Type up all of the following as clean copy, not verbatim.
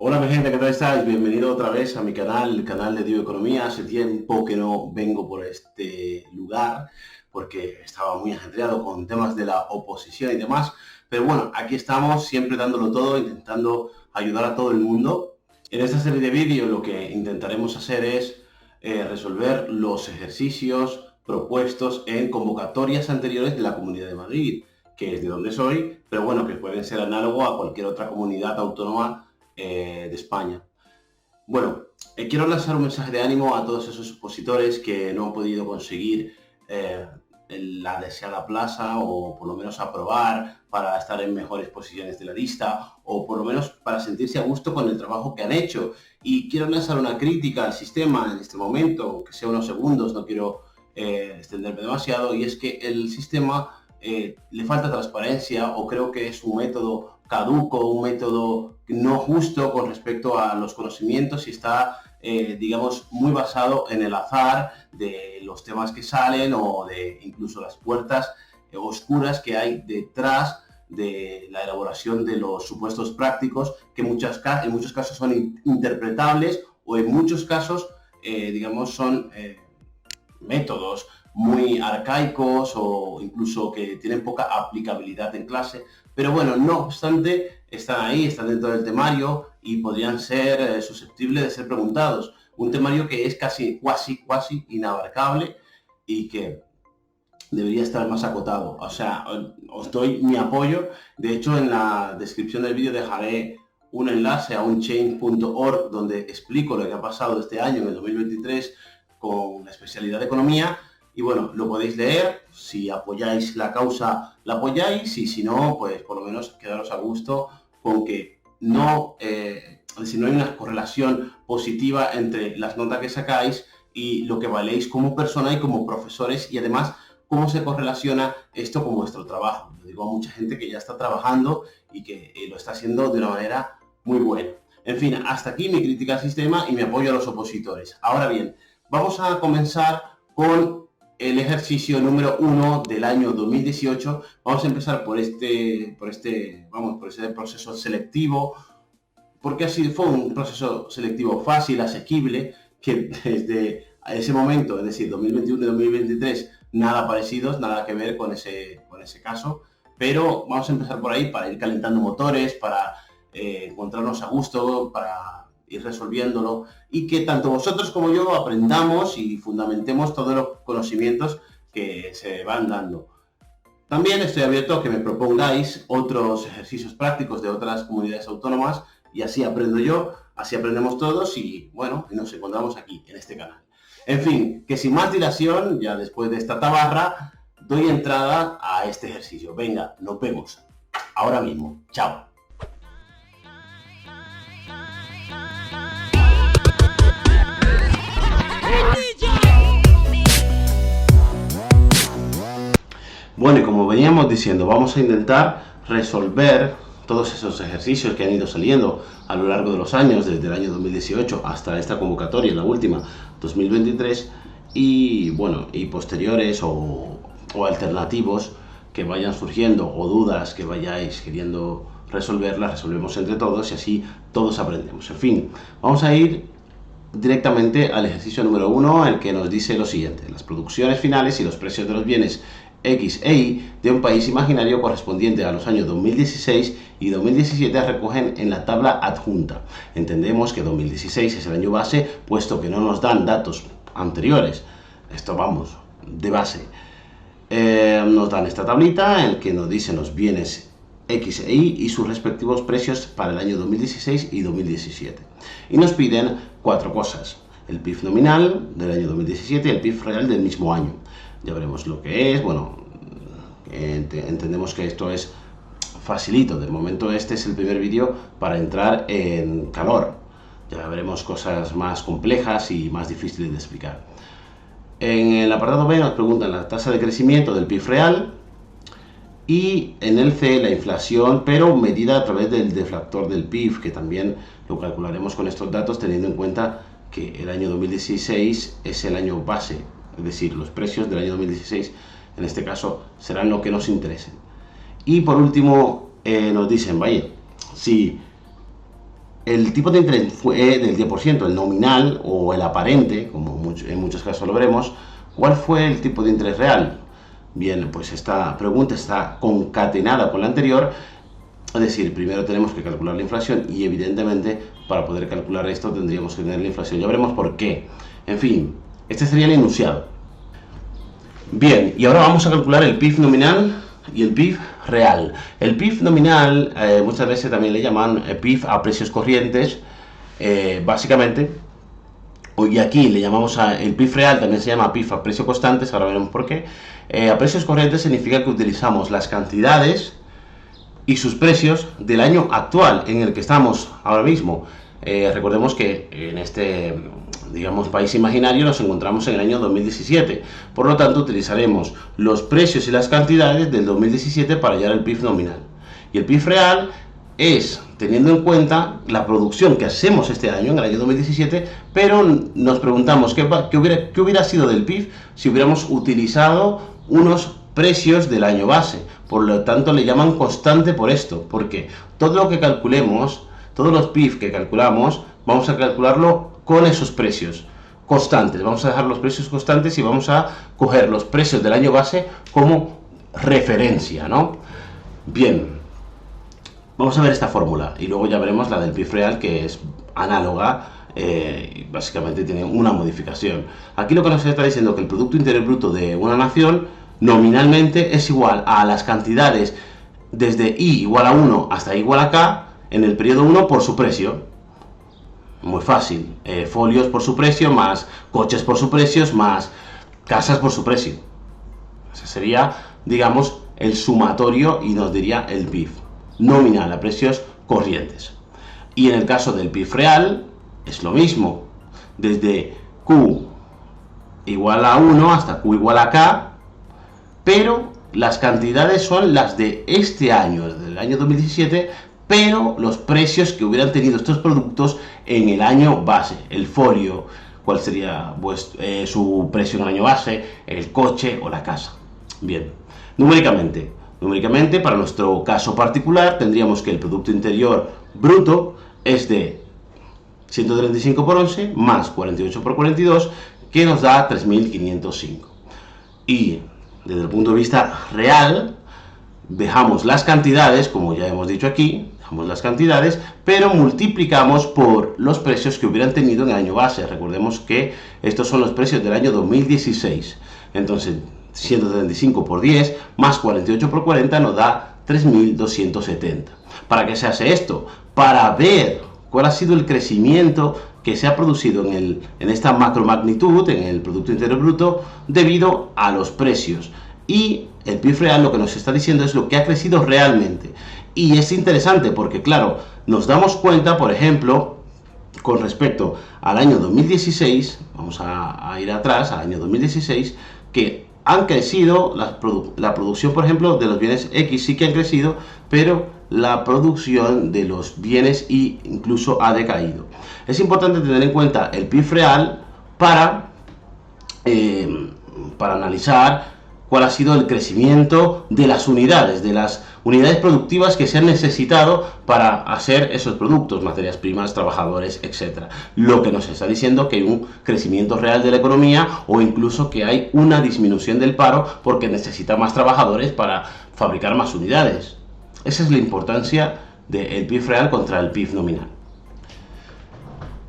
Hola mi gente, ¿qué tal estáis? Bienvenido otra vez a mi canal, el canal de Dio Economía. Hace tiempo que no vengo por este lugar porque estaba muy ajetreado con temas de la oposición y demás. Pero bueno, aquí estamos siempre dándolo todo, intentando ayudar a todo el mundo. En esta serie de vídeos lo que intentaremos hacer es resolver los ejercicios propuestos en convocatorias anteriores de la Comunidad de Madrid, que es de donde soy, pero bueno, que pueden ser análogo a cualquier otra comunidad autónoma de España. Bueno, quiero lanzar un mensaje de ánimo a todos esos opositores que no han podido conseguir eh, la deseada plaza o por lo menos aprobar para estar en mejores posiciones de la lista o por lo menos para sentirse a gusto con el trabajo que han hecho. Y quiero lanzar una crítica al sistema en este momento, aunque sea unos segundos, no quiero extenderme demasiado, y es que el sistema le falta transparencia o creo que es un método caduco, un método no justo con respecto a los conocimientos y está, digamos, muy basado en el azar de los temas que salen o de incluso las puertas oscuras que hay detrás de la elaboración de los supuestos prácticos que en muchos casos son interpretables o en muchos casos, digamos, son métodos muy arcaicos o incluso que tienen poca aplicabilidad en clase, pero bueno, no obstante, están ahí, están dentro del temario y podrían ser susceptibles de ser preguntados. Un temario que es cuasi inabarcable y que debería estar más acotado. O sea, os doy mi apoyo. De hecho, en la descripción del vídeo dejaré un enlace a un change.org donde explico lo que ha pasado este año, en el 2023, con la especialidad de economía. Y bueno, lo podéis leer. Si apoyáis la causa, la apoyáis. Y si no, pues por lo menos quedaros a gusto con que no, si no hay una correlación positiva entre las notas que sacáis y lo que valéis como persona y como profesores, y además cómo se correlaciona esto con vuestro trabajo. Lo digo a mucha gente que ya está trabajando y que lo está haciendo de una manera muy buena. En fin, hasta aquí mi crítica al sistema y mi apoyo a los opositores. Ahora bien, vamos a comenzar con el ejercicio número 1 del año 2018. Vamos a empezar por ese proceso selectivo, porque fue un proceso selectivo fácil, asequible, que desde ese momento, es decir, 2021 y 2023, nada parecidos, nada que ver con ese caso, pero vamos a empezar por ahí para ir calentando motores, para encontrarnos a gusto, para ir resolviéndolo y que tanto vosotros como yo aprendamos y fundamentemos todos los conocimientos que se van dando. También estoy abierto a que me propongáis otros ejercicios prácticos de otras comunidades autónomas y así aprendo yo, así aprendemos todos y bueno, nos encontramos aquí en este canal. En fin, que sin más dilación, ya después de esta tabarra, doy entrada a este ejercicio. Venga, nos vemos ahora mismo. Chao. Bueno, y como veníamos diciendo, vamos a intentar resolver todos esos ejercicios que han ido saliendo a lo largo de los años, desde el año 2018 hasta esta convocatoria, la última, 2023, y bueno, y posteriores o alternativos que vayan surgiendo o dudas que vayáis queriendo resolver, las resolvemos entre todos y así todos aprendemos. En fin, vamos a ir directamente al ejercicio número 1, el que nos dice lo siguiente: las producciones finales y los precios de los bienes X e Y de un país imaginario correspondiente a los años 2016 y 2017 recogen en la tabla adjunta. Entendemos que 2016 es el año base, puesto que no nos dan datos anteriores. Esto vamos, de base. Nos dan esta tablita en la que nos dicen los bienes X e Y y sus respectivos precios para el año 2016 y 2017. Y nos piden 4 cosas: el PIB nominal del año 2017 y el PIB real del mismo año. Ya veremos lo que es. Bueno, entendemos que esto es facilito. De momento este es el primer vídeo para entrar en calor. Ya veremos cosas más complejas y más difíciles de explicar. En el apartado B nos preguntan la tasa de crecimiento del PIB real y en el C la inflación, pero medida a través del deflactor del PIB, que también lo calcularemos con estos datos teniendo en cuenta que el año 2016 es el año base. Es decir, los precios del año 2016, en este caso, serán lo que nos interesen. Y por último, nos dicen, vaya, si el tipo de interés fue del 10%, el nominal o el aparente, como en muchos casos lo veremos. ¿Cuál fue el tipo de interés real? Bien, pues esta pregunta está concatenada con la anterior, es decir, primero tenemos que calcular la inflación y evidentemente para poder calcular esto tendríamos que tener la inflación. Ya veremos por qué. En fin, este sería el enunciado. Bien, y ahora vamos a calcular el PIB nominal y el PIB real. El PIB nominal muchas veces también le llaman PIB a precios corrientes, básicamente. Y aquí le llamamos el PIB real, también se llama PIB a precios constantes, ahora veremos por qué. A precios corrientes significa que utilizamos las cantidades y sus precios del año actual en el que estamos ahora mismo. Recordemos que en este, digamos, país imaginario nos encontramos en el año 2017. Por lo tanto, utilizaremos los precios y las cantidades del 2017 para hallar el PIB nominal. Y el PIB real es teniendo en cuenta la producción que hacemos este año, en el año 2017, pero nos preguntamos qué hubiera sido del PIB si hubiéramos utilizado unos precios del año base. Por lo tanto, le llaman constante por esto, porque todo lo que calculemos, todos los PIB que calculamos, vamos a calcularlo con esos precios constantes. Vamos a dejar los precios constantes y vamos a coger los precios del año base como referencia, ¿no? Bien, vamos a ver esta fórmula y luego ya veremos la del PIB real, que es análoga. Básicamente tiene una modificación. Aquí lo que nos está diciendo es que el Producto Interior Bruto de una nación nominalmente es igual a las cantidades desde I igual a 1 hasta I igual a K en el periodo 1 por su precio. Muy fácil. Folios por su precio, más coches por su precio, más casas por su precio. Ese sería, digamos, el sumatorio y nos diría el PIB nominal a precios corrientes. Y en el caso del PIB real es lo mismo. Desde Q igual a 1 hasta Q igual a K, pero las cantidades son las de este año, del año 2017, pero los precios que hubieran tenido estos productos en el año base. El folio, cuál sería su precio en el año base, el coche o la casa. Bien, numéricamente, para nuestro caso particular, tendríamos que el Producto Interior Bruto es de 135 por 11 más 48 por 42, que nos da 3.505. Y desde el punto de vista real, dejamos las cantidades, como ya hemos dicho aquí, dejamos las cantidades, pero multiplicamos por los precios que hubieran tenido en el año base. Recordemos que estos son los precios del año 2016. Entonces, 135 por 10 más 48 por 40 nos da 3.270. ¿Para qué se hace esto? Para ver cuál ha sido el crecimiento que se ha producido en esta macromagnitud, en el Producto Interior Bruto, debido a los precios. Y el PIB real lo que nos está diciendo es lo que ha crecido realmente. Y es interesante porque, claro, nos damos cuenta, por ejemplo, con respecto al año 2016, vamos a ir atrás, al año 2016, que han crecido la producción, por ejemplo, de los bienes X sí que han crecido, pero la producción de los bienes Y incluso ha decaído. Es importante tener en cuenta el PIB real para analizar cuál ha sido el crecimiento de las unidades productivas que se han necesitado para hacer esos productos, materias primas, trabajadores, etc. Lo que nos está diciendo que hay un crecimiento real de la economía o incluso que hay una disminución del paro porque necesita más trabajadores para fabricar más unidades. Esa es la importancia del PIB real contra el PIB nominal.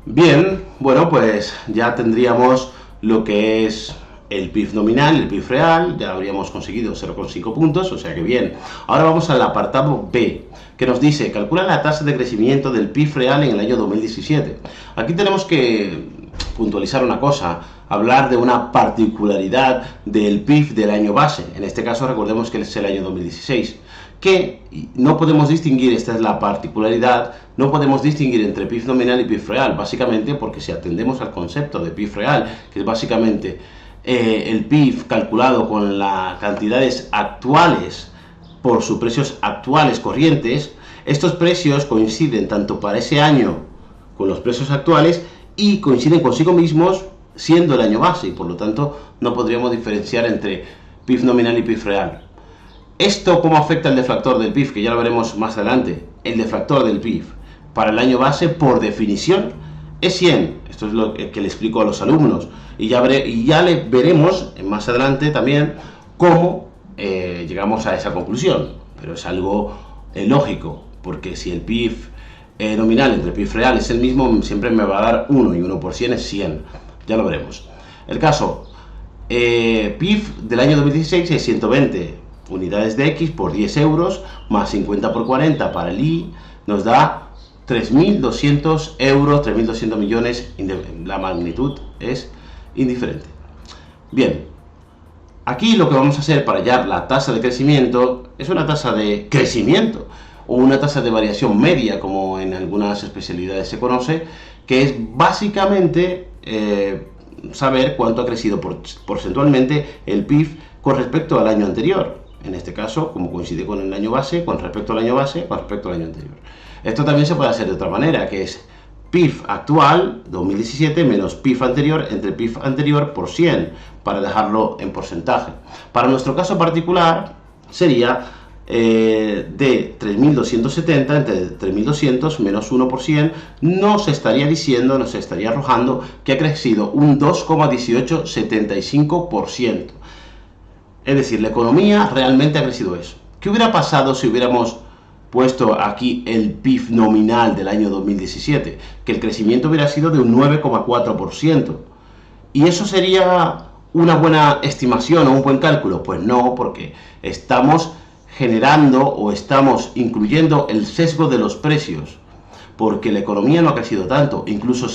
Bien, bueno, pues ya tendríamos lo que es el PIB nominal, el PIB real, ya habríamos conseguido 0,5 puntos, o sea que bien. Ahora vamos al apartado B, que nos dice, calcula la tasa de crecimiento del PIB real en el año 2017. Aquí tenemos que puntualizar una cosa, hablar de una particularidad del PIB del año base. En este caso recordemos que es el año 2016, que no podemos distinguir, esta es la particularidad, no podemos distinguir entre PIB nominal y PIB real, básicamente porque si atendemos al concepto de PIB real, que es básicamente el PIB calculado con las cantidades actuales por sus precios actuales corrientes, estos precios coinciden tanto para ese año con los precios actuales y coinciden consigo mismos siendo el año base, y por lo tanto no podríamos diferenciar entre PIB nominal y PIB real. ¿Esto cómo afecta al deflactor del PIB? Que ya lo veremos más adelante. El deflactor del PIB. para el año base, por definición, es 100. Esto es lo que le explico a los alumnos. Y ya veremos más adelante también cómo llegamos a esa conclusión. Pero es algo lógico, porque si el PIB nominal entre PIB real es el mismo, siempre me va a dar 1 y 1 por 100 es 100. Ya lo veremos. El caso, PIB del año 2016 es 120 unidades de X por 10 euros, más 50 por 40 para el Y, nos da 3.200 euros, 3.200 millones, la magnitud es indiferente. Bien, aquí lo que vamos a hacer para hallar la tasa de crecimiento es una tasa de crecimiento, o una tasa de variación media, como en algunas especialidades se conoce, que es básicamente saber cuánto ha crecido porcentualmente el PIB con respecto al año anterior. En este caso, como coincide con el año base, con respecto al año base, con respecto al año anterior. Esto también se puede hacer de otra manera, que es PIB actual 2017 menos PIB anterior entre PIB anterior por 100, para dejarlo en porcentaje. Para nuestro caso particular sería de 3.270 entre 3.200 menos 1 por 100, nos estaría diciendo, nos estaría arrojando que ha crecido un 2,1875%. Es decir, la economía realmente ha crecido eso. ¿Qué hubiera pasado si hubiéramos puesto aquí el PIB nominal del año 2017? Que el crecimiento hubiera sido de un 9,4%. ¿Y eso sería una buena estimación o un buen cálculo? Pues no, porque estamos generando o estamos incluyendo el sesgo de los precios, porque la economía no ha crecido tanto. Incluso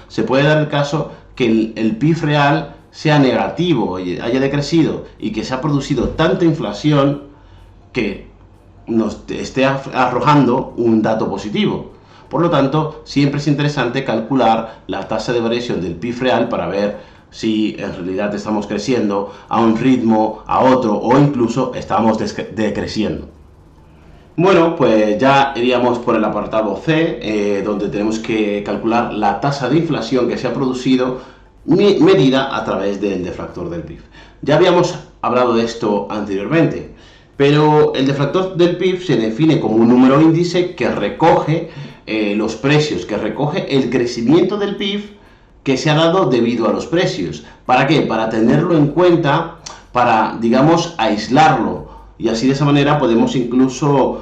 se puede dar el caso que el PIB real sea negativo, haya decrecido y que se ha producido tanta inflación que nos esté arrojando un dato positivo. Por lo tanto, siempre es interesante calcular la tasa de variación del PIB real para ver si en realidad estamos creciendo a un ritmo, a otro, o incluso estamos decreciendo. Bueno, pues ya iríamos por el apartado C, donde tenemos que calcular la tasa de inflación que se ha producido medida a través del deflactor del PIB. Ya habíamos hablado de esto anteriormente, pero el deflactor del PIB se define como un número índice que recoge los precios, que recoge el crecimiento del PIB que se ha dado debido a los precios. ¿Para qué? Para tenerlo en cuenta, para, digamos, aislarlo, y así de esa manera podemos incluso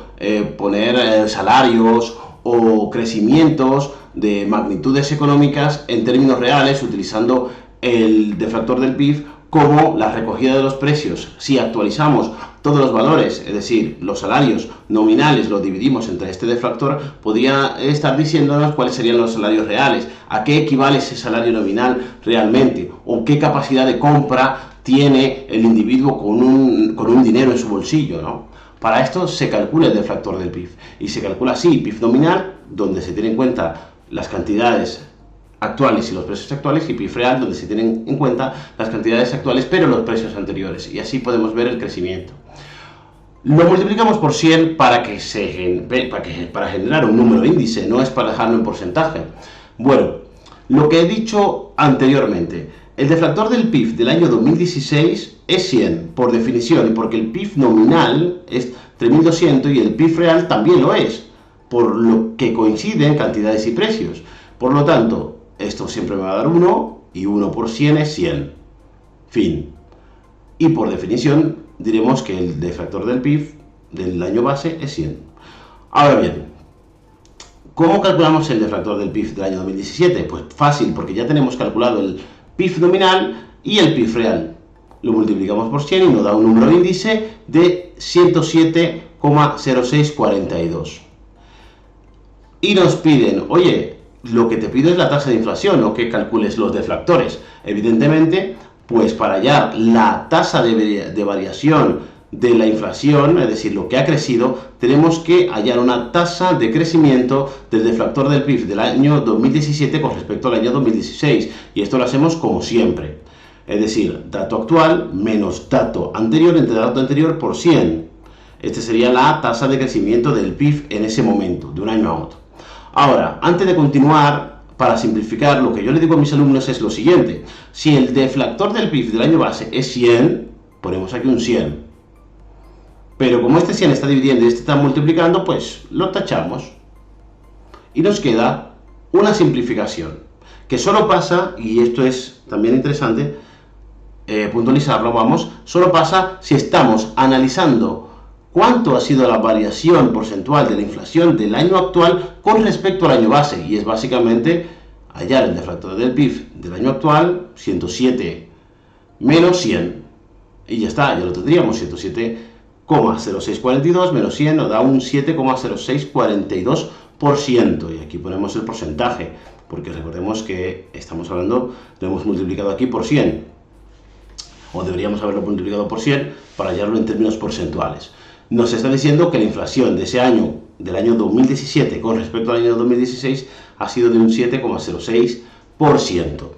poner salarios o crecimientos de magnitudes económicas en términos reales, utilizando el deflactor del PIB como la recogida de los precios. Si actualizamos todos los valores, es decir, los salarios nominales los dividimos entre este deflactor, podría estar diciéndonos cuáles serían los salarios reales, a qué equivale ese salario nominal realmente, o qué capacidad de compra tiene el individuo con un dinero en su bolsillo, ¿no? Para esto se calcula el deflactor del PIB, y se calcula así: PIB nominal, donde se tiene en cuenta las cantidades actuales y los precios actuales, y PIB real, donde se tienen en cuenta las cantidades actuales pero los precios anteriores, y así podemos ver el crecimiento. Lo multiplicamos por 100 para generar un número índice, no es para dejarlo en porcentaje. Bueno, lo que he dicho anteriormente, el deflactor del PIB del año 2016 es 100, por definición, y porque el PIB nominal es 3.200 y el PIB real también lo es, por lo que coinciden cantidades y precios. Por lo tanto, esto siempre me va a dar 1, y 1 por 100 es 100. Fin. Y por definición diremos que el deflactor del PIB del año base es 100. Ahora bien, ¿cómo calculamos el deflactor del PIB del año 2017? Pues fácil, porque ya tenemos calculado el PIB nominal y el PIB real. Lo multiplicamos por 100 y nos da un número índice de 107,0642. Y nos piden, oye, lo que te pido es la tasa de inflación, no que calcules los deflactores. Evidentemente, pues para hallar la tasa de variación de la inflación, es decir, lo que ha crecido, tenemos que hallar una tasa de crecimiento del deflactor del PIB del año 2017 con respecto al año 2016. Y esto lo hacemos como siempre. Es decir, dato actual menos dato anterior entre dato anterior por 100. Esta sería la tasa de crecimiento del PIB en ese momento, de un año a otro. Ahora, antes de continuar, para simplificar, lo que yo le digo a mis alumnos es lo siguiente: si el deflactor del PIB del año base es 100, ponemos aquí un 100. Pero como este 100 está dividiendo y este está multiplicando, pues lo tachamos. Y nos queda una simplificación, que solo pasa, y esto es también interesante puntualizarlo, solo pasa si estamos analizando cuánto ha sido la variación porcentual de la inflación del año actual con respecto al año base, y es básicamente hallar el deflactor del PIB del año actual, 107 menos 100, y ya está, ya lo tendríamos, 107,0642 menos 100 nos da un 7,0642%, y aquí ponemos el porcentaje, porque recordemos que estamos hablando, lo hemos multiplicado aquí por 100, o deberíamos haberlo multiplicado por 100 para hallarlo en términos porcentuales. Nos está diciendo que la inflación de ese año, del año 2017 con respecto al año 2016, ha sido de un 7,06%.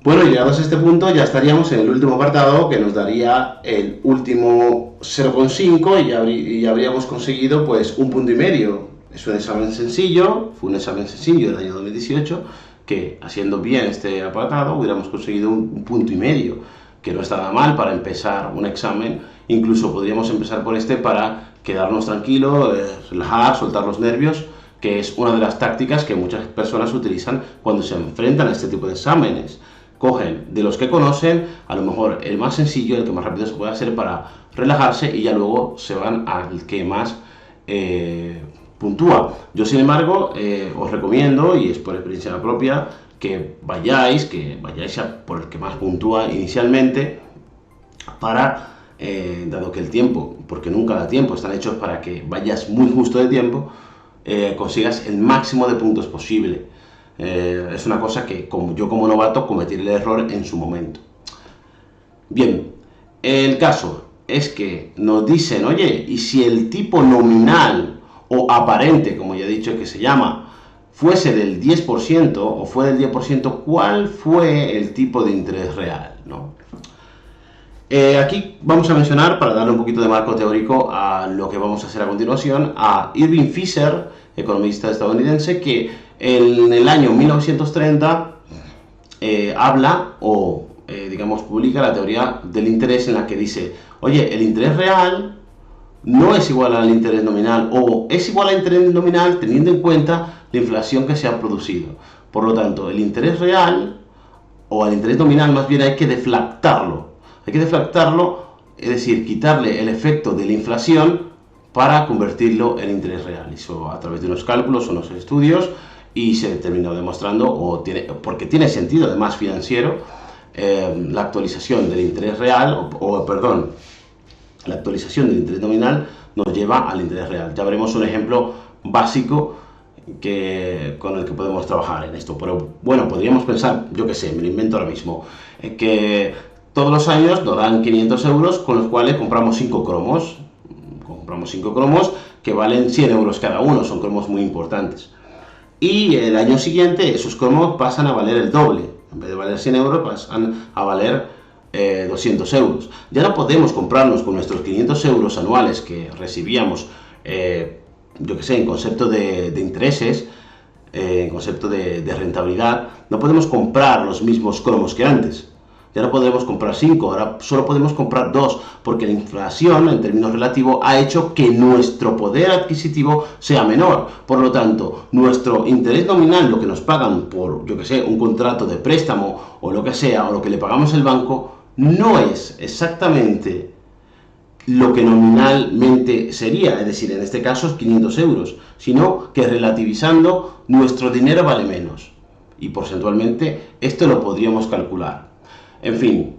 Bueno, llegados a este punto ya estaríamos en el último apartado, que nos daría el último 0,5 y ya habríamos conseguido pues un punto y medio. Es un examen sencillo, fue un examen sencillo del año 2018, que haciendo bien este apartado hubiéramos conseguido un punto y medio, que no está nada mal para empezar un examen. Incluso podríamos empezar por este para quedarnos tranquilos, relajar, soltar los nervios, que es una de las tácticas que muchas personas utilizan cuando se enfrentan a este tipo de exámenes. Cogen de los que conocen, a lo mejor el más sencillo, el que más rápido se puede hacer para relajarse, y ya luego se van al que más puntúa. Yo, sin embargo, os recomiendo, y es por experiencia propia, que vayáis por el que más puntúa inicialmente, para, dado que el tiempo, porque nunca da tiempo, están hechos para que vayas muy justo de tiempo, consigas el máximo de puntos posible. Es una cosa que yo como novato cometí el error en su momento. Bien, el caso es que nos dicen, oye, y si el tipo nominal o aparente, como ya he dicho que se llama, fuese del 10% o fue del 10%, ¿cuál fue el tipo de interés real, ¿no? Aquí vamos a mencionar, para darle un poquito de marco teórico a lo que vamos a hacer a continuación, a Irving Fisher, economista estadounidense, que en el año 1930 habla o digamos publica la teoría del interés, en la que dice, oye, el interés real no es igual al interés nominal, o es igual al interés nominal teniendo en cuenta la inflación que se ha producido. Por lo tanto, el interés real, o al interés nominal más bien, hay que deflactarlo. Hay que deflactarlo, es decir, quitarle el efecto de la inflación para convertirlo en interés real. Eso a través de unos cálculos o unos estudios, y se terminó demostrando, porque tiene sentido además financiero, la actualización del interés real, la actualización del interés nominal nos lleva al interés real. Ya veremos un ejemplo básico con el que podemos trabajar en esto. Pero bueno, podríamos pensar, yo qué sé, me lo invento ahora mismo, que todos los años nos dan 500 euros con los cuales compramos 5 cromos. Compramos 5 cromos que valen 100 euros cada uno, son cromos muy importantes. Y el año siguiente esos cromos pasan a valer el doble. En vez de valer 100 euros pasan a valer 200 euros. Ya no podemos comprarnos con nuestros 500 euros anuales que recibíamos, yo que sé, en concepto de intereses, en concepto de rentabilidad, no podemos comprar los mismos cromos que antes. Ya no podemos comprar 5, ahora solo podemos comprar 2, porque la inflación, en términos relativos, ha hecho que nuestro poder adquisitivo sea menor. Por lo tanto, nuestro interés nominal, lo que nos pagan por, yo que sé, un contrato de préstamo, o lo que sea, o lo que le pagamos al banco, no es exactamente lo que nominalmente sería, es decir, en este caso es 500 euros, sino que relativizando, nuestro dinero vale menos. Y porcentualmente esto lo podríamos calcular. En fin,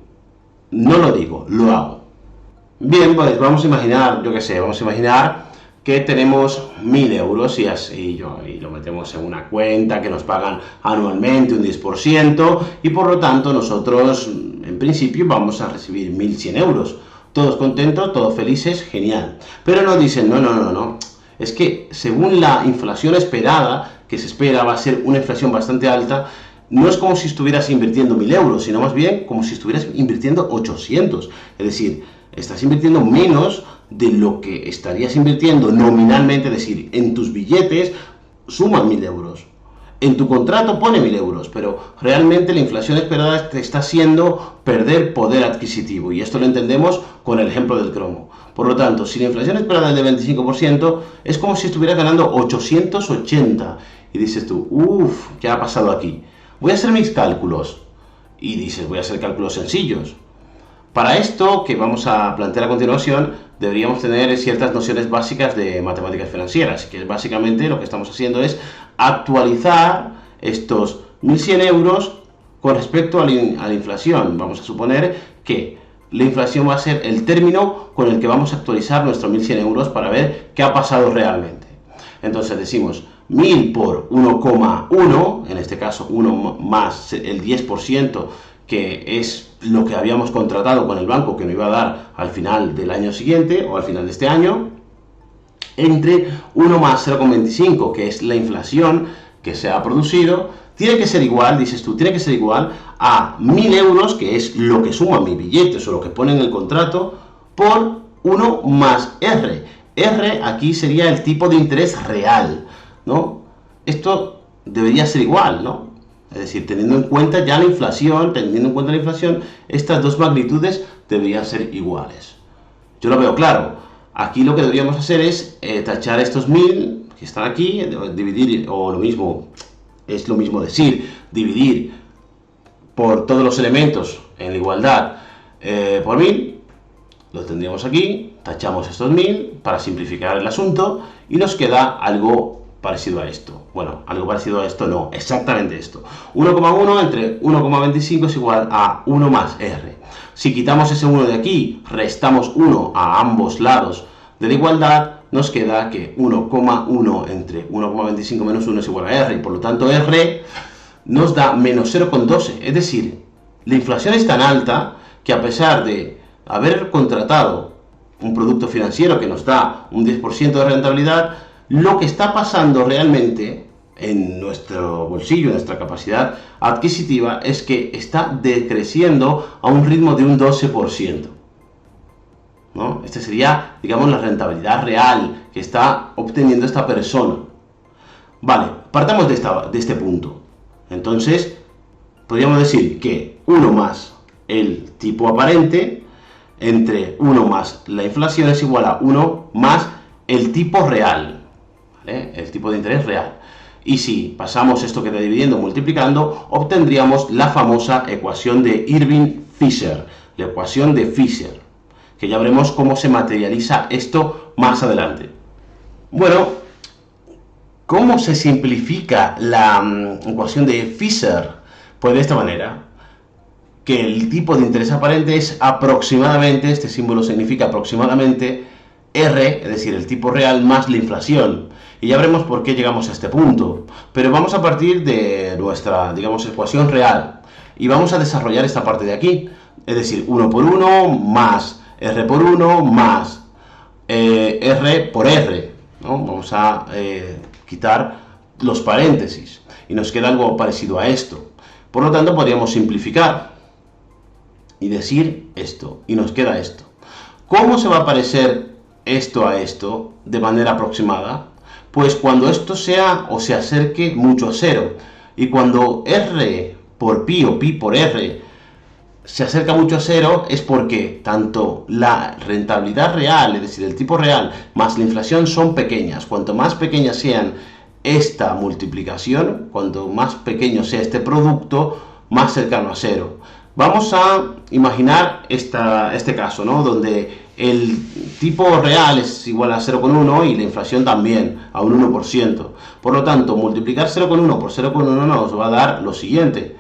no lo digo, lo hago. Bien, pues vamos a imaginar, yo qué sé, vamos a imaginar que tenemos 1000 euros y lo metemos en una cuenta que nos pagan anualmente un 10%, y por lo tanto nosotros en principio vamos a recibir 1100 euros. Todos contentos, todos felices, genial. Pero nos dicen, no. Es que según la inflación esperada, que se espera va a ser una inflación bastante alta, no es como si estuvieras invirtiendo 1000 euros, sino más bien como si estuvieras invirtiendo 800. Es decir, estás invirtiendo menos de lo que estarías invirtiendo nominalmente, es decir, en tus billetes suman 1000 euros. en tu contrato pone 1.000 euros, pero realmente la inflación esperada te está haciendo perder poder adquisitivo, y esto lo entendemos con el ejemplo del cromo. Por lo tanto, si la inflación esperada es de 25%, es como si estuvieras ganando 880, y dices tú, uff, ¿qué ha pasado aquí? Voy a hacer mis cálculos, y dices, voy a hacer cálculos sencillos. Para esto que vamos a plantear a continuación, deberíamos tener ciertas nociones básicas de matemáticas financieras, que básicamente lo que estamos haciendo es actualizar estos 1.100 euros con respecto a la inflación. Vamos a suponer que la inflación va a ser el término con el que vamos a actualizar nuestros 1.100 euros para ver qué ha pasado realmente. Entonces decimos 1.000 por 1,1, en este caso 1 más el 10%, que es lo que habíamos contratado con el banco que nos iba a dar al final del año siguiente o al final de este año, entre 1 más 0,25, que es la inflación que se ha producido, tiene que ser igual, dices tú, tiene que ser igual a 1.000 euros, que es lo que suma mi billetes o lo que pone en el contrato, por 1 más R. R aquí sería el tipo de interés real, ¿no? Esto debería ser igual, ¿no? Es decir, teniendo en cuenta ya la inflación, estas dos magnitudes deberían ser iguales. Yo lo veo claro. Aquí lo que deberíamos hacer es tachar estos 1.000 que están aquí, dividir, o lo mismo, es lo mismo decir, dividir por todos los elementos en la igualdad por 1.000, lo tendríamos aquí, tachamos estos 1.000 para simplificar el asunto y nos queda algo parecido a esto. Bueno, algo parecido a esto no, exactamente esto. 1,1 entre 1,25 es igual a 1 más R. Si quitamos ese 1 de aquí, restamos 1 a ambos lados de la igualdad, nos queda que 1,1 entre 1,25 menos 1 es igual a R, y por lo tanto R nos da menos 0,12. Es decir, la inflación es tan alta que a pesar de haber contratado un producto financiero que nos da un 10% de rentabilidad, lo que está pasando realmente en nuestro bolsillo, en nuestra capacidad adquisitiva, es que está decreciendo a un ritmo de un 12%. ¿No? Esta sería, digamos, la rentabilidad real que está obteniendo esta persona. Vale, partamos de este punto. Entonces, podríamos decir que 1 más el tipo aparente entre 1 más la inflación es igual a 1 más el tipo real. ¿Vale? El tipo de interés real. Y si pasamos esto que está dividiendo multiplicando, obtendríamos la famosa ecuación de Irving-Fisher, la ecuación de Fisher, que ya veremos cómo se materializa esto más adelante. Bueno, ¿cómo se simplifica la ecuación de Fisher? Pues de esta manera, que el tipo de interés aparente es aproximadamente, este símbolo significa aproximadamente, R, es decir, el tipo real más la inflación. Y ya veremos por qué llegamos a este punto. Pero vamos a partir de nuestra, digamos, ecuación real. Y vamos a desarrollar esta parte de aquí. Es decir, 1 por 1 más R por 1 más R por R, ¿no? Vamos a quitar los paréntesis. Y nos queda algo parecido a esto. Por lo tanto, podríamos simplificar y decir esto. Y nos queda esto. ¿Cómo se va a parecer esto a esto de manera aproximada? Pues cuando esto sea o se acerque mucho a 0. Y cuando R por pi o pi por R se acerca mucho a 0, es porque tanto la rentabilidad real, es decir, el tipo real, más la inflación son pequeñas. Cuanto más pequeñas sean esta multiplicación, cuanto más pequeño sea este producto, más cercano a 0. Vamos a imaginar este caso, ¿no? Donde el tipo real es igual a 0,1 y la inflación también, a un 1%. Por lo tanto, multiplicar 0,1 por 0,1 nos va a dar lo siguiente.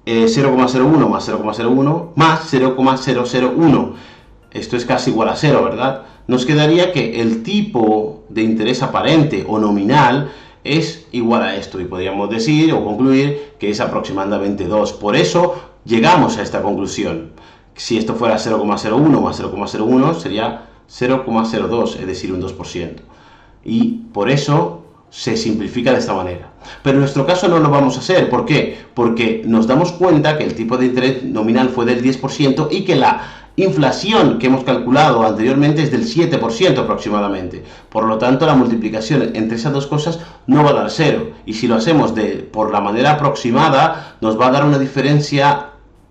0,01 más 0,01 más 0,001. Esto es casi igual a 0, ¿verdad? Nos quedaría que el tipo de interés aparente o nominal es igual a esto. Y podríamos decir o concluir que es aproximadamente 2. Por eso llegamos a esta conclusión. Si esto fuera 0,01 más 0,01 sería 0,02, es decir, un 2%. Y por eso se simplifica de esta manera. Pero en nuestro caso no lo vamos a hacer. ¿Por qué? Porque nos damos cuenta que el tipo de interés nominal fue del 10% y que la inflación que hemos calculado anteriormente es del 7% aproximadamente. Por lo tanto, la multiplicación entre esas dos cosas no va a dar 0. Y si lo hacemos por la manera aproximada, nos va a dar una diferencia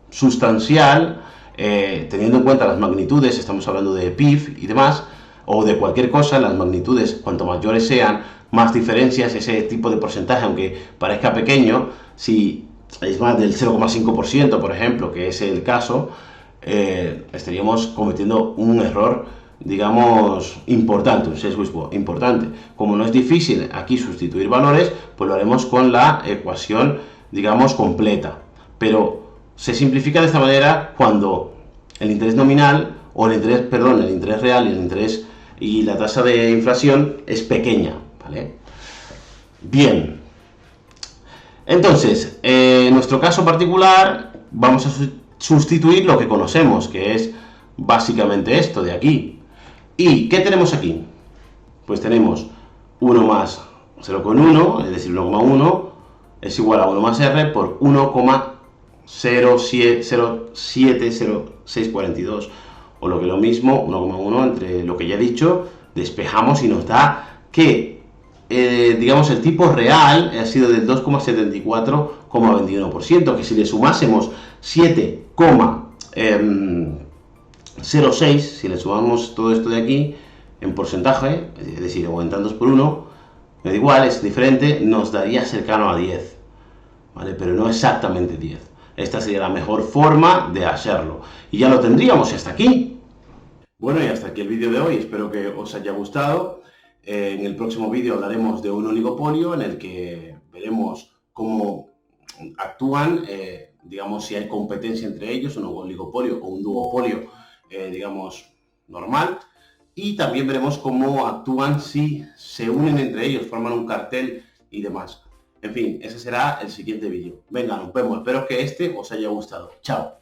sustancial, teniendo en cuenta las magnitudes, estamos hablando de PIB y demás, o de cualquier cosa, las magnitudes, cuanto mayores sean, más diferencias, ese tipo de porcentaje, aunque parezca pequeño, si es más del 0,5%, por ejemplo, que es el caso, estaríamos cometiendo un error, digamos, importante, un sesgo importante. Como no es difícil aquí sustituir valores, pues lo haremos con la ecuación, digamos, completa. Pero se simplifica de esta manera cuando el interés nominal, o el interés real y la tasa de inflación es pequeña, ¿vale? Bien. Entonces, en nuestro caso particular, vamos a sustituir lo que conocemos, que es básicamente esto de aquí. ¿Y qué tenemos aquí? Pues tenemos 1 más 0,1, es decir, 1,1 es igual a 1 más R por 1,0700642, o lo que es lo mismo, 1,1 entre lo que ya he dicho, despejamos y nos da que, digamos, el tipo real ha sido del 2,74,21%, que si le sumásemos 7,06, si le sumamos todo esto de aquí en porcentaje, es decir, aumentando por 1, me da igual, es diferente, nos daría cercano a 10, ¿vale? Pero no exactamente 10. Esta sería la mejor forma de hacerlo. Y ya lo tendríamos hasta aquí. Bueno, y hasta aquí el vídeo de hoy. Espero que os haya gustado. En el próximo vídeo hablaremos de un oligopolio en el que veremos cómo actúan, digamos, si hay competencia entre ellos, un oligopolio o un duopolio, digamos, normal. Y también veremos cómo actúan si se unen entre ellos, forman un cartel y demás. En fin, ese será el siguiente vídeo. Venga, nos vemos. Espero que este os haya gustado. Chao.